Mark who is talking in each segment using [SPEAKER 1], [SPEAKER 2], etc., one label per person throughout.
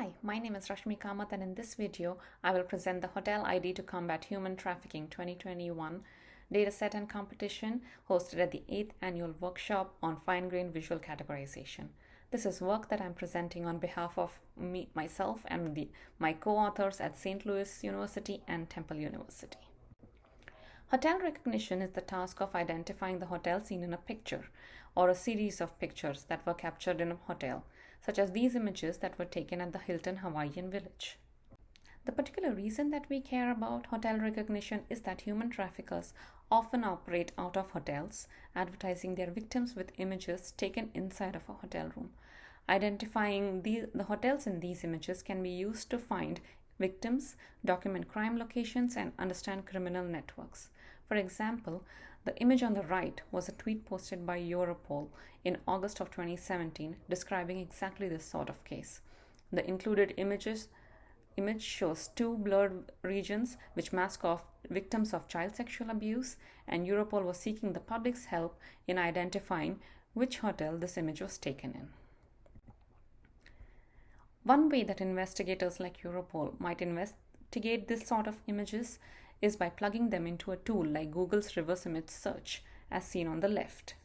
[SPEAKER 1] Hi, my name is Rashmi Kamath, and in this video, I will present the Hotel-ID to Combat Human Trafficking 2021 Dataset and Competition hosted at the 8th Annual Workshop on Fine-Grained Visual Categorization. This is work that I'm presenting on behalf of myself and my co-authors at St. Louis University and Temple University. Hotel recognition is the task of identifying the hotel seen in a picture or a series of pictures that were captured in a hotel, such as these images that were taken at the Hilton Hawaiian Village. The particular reason that we care about hotel recognition is that human traffickers often operate out of hotels, advertising their victims with images taken inside of a hotel room. Identifying the hotels in these images can be used to find victims, document crime locations, and understand criminal networks. For example, the image on the right was a tweet posted by Europol in August of 2017 describing exactly this sort of case. The included image shows two blurred regions which mask off victims of child sexual abuse, and Europol was seeking the public's help in identifying which hotel this image was taken in. One way that investigators like Europol might investigate this sort of images is by plugging them into a tool like Google's reverse image search, as seen on the left.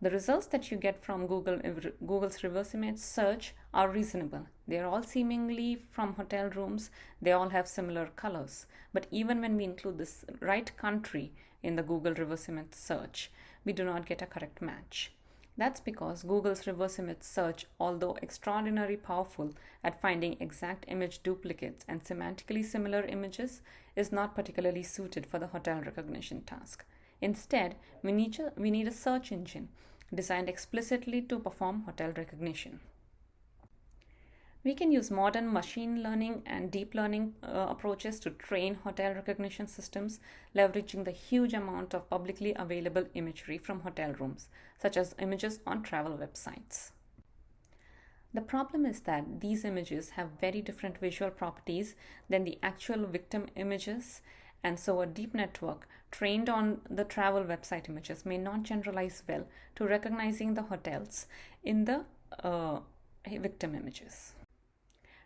[SPEAKER 1] The results that you get from Google's reverse image search are reasonable. They are all seemingly from hotel rooms. They all have similar colors. But even when we include this right country in the Google reverse image search, we do not get a correct match. That's because Google's reverse image search, although extraordinarily powerful at finding exact image duplicates and semantically similar images, is not particularly suited for the hotel recognition task. Instead, we need a search engine designed explicitly to perform hotel recognition. We can use modern machine learning and deep learning approaches to train hotel recognition systems, leveraging the huge amount of publicly available imagery from hotel rooms, such as images on travel websites. The problem is that these images have very different visual properties than the actual victim images, and so a deep network trained on the travel website images may not generalize well to recognizing the hotels in the victim images.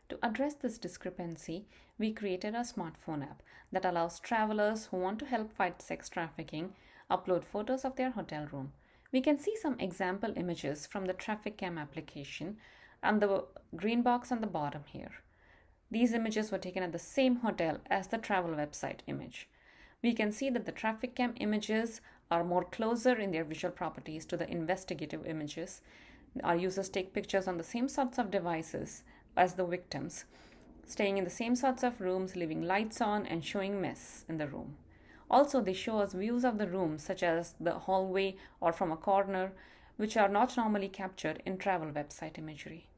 [SPEAKER 1] To address this discrepancy, we created a smartphone app that allows travelers who want to help fight sex trafficking upload photos of their hotel room. We can see some example images from the TraffickCam application and the green box on the bottom here. These images were taken at the same hotel as the travel website image. We can see that the TraffickCam images are more closer in their visual properties to the investigative images. Our users take pictures on the same sorts of devices as the victims, staying in the same sorts of rooms, leaving lights on and showing mess in the room. Also, they show us views of the room, such as the hallway or from a corner, which are not normally captured in travel website imagery.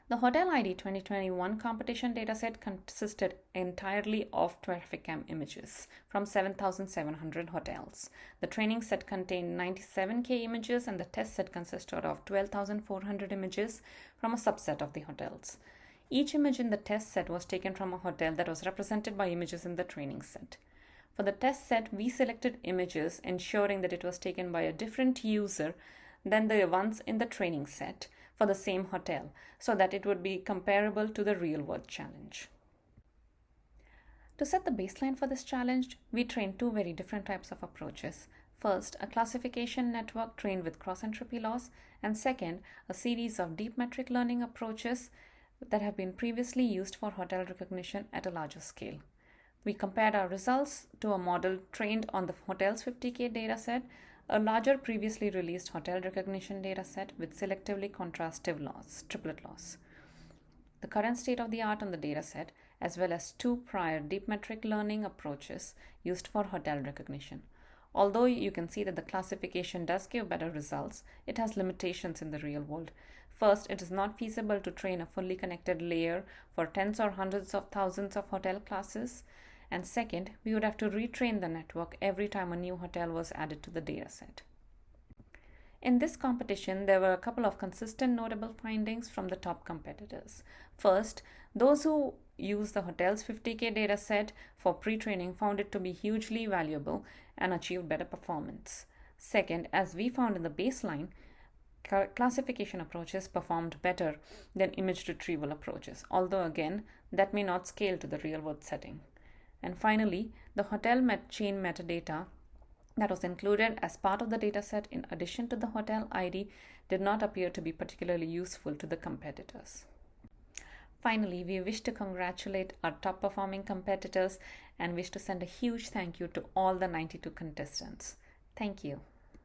[SPEAKER 1] The Hotel-ID 2021 competition dataset consisted entirely of TraffickCam images from 7,700 hotels. The training set contained 97K images, and the test set consisted of 12,400 images from a subset of the hotels. Each image in the test set was taken from a hotel that was represented by images in the training set. For the test set, we selected images ensuring that it was taken by a different user than the ones in the training set for the same hotel, so that it would be comparable to the real-world challenge. To set the baseline for this challenge, we trained two very different types of approaches. First, a classification network trained with cross-entropy loss, and second, a series of deep metric learning approaches that have been previously used for hotel recognition at a larger scale. We compared our results to a model trained on the Hotels 50K dataset, a larger previously released hotel recognition dataset with selectively contrastive loss, triplet loss. The current state of the art on the dataset, as well as two prior deep metric learning approaches used for hotel recognition. Although you can see that the classification does give better results, it has limitations in the real world. First, it is not feasible to train a fully connected layer for tens or hundreds of thousands of hotel classes. And second, we would have to retrain the network every time a new hotel was added to the dataset. In this competition, there were a couple of consistent notable findings from the top competitors. First, those who used the Hotels 50K dataset for pre-training found it to be hugely valuable and achieved better performance. Second, as we found in the baseline, classification approaches performed better than image retrieval approaches, although again, that may not scale to the real-world setting. And finally, the hotel chain metadata that was included as part of the dataset in addition to the hotel ID did not appear to be particularly useful to the competitors. Finally, we wish to congratulate our top performing competitors and wish to send a huge thank you to all the 92 contestants. Thank you.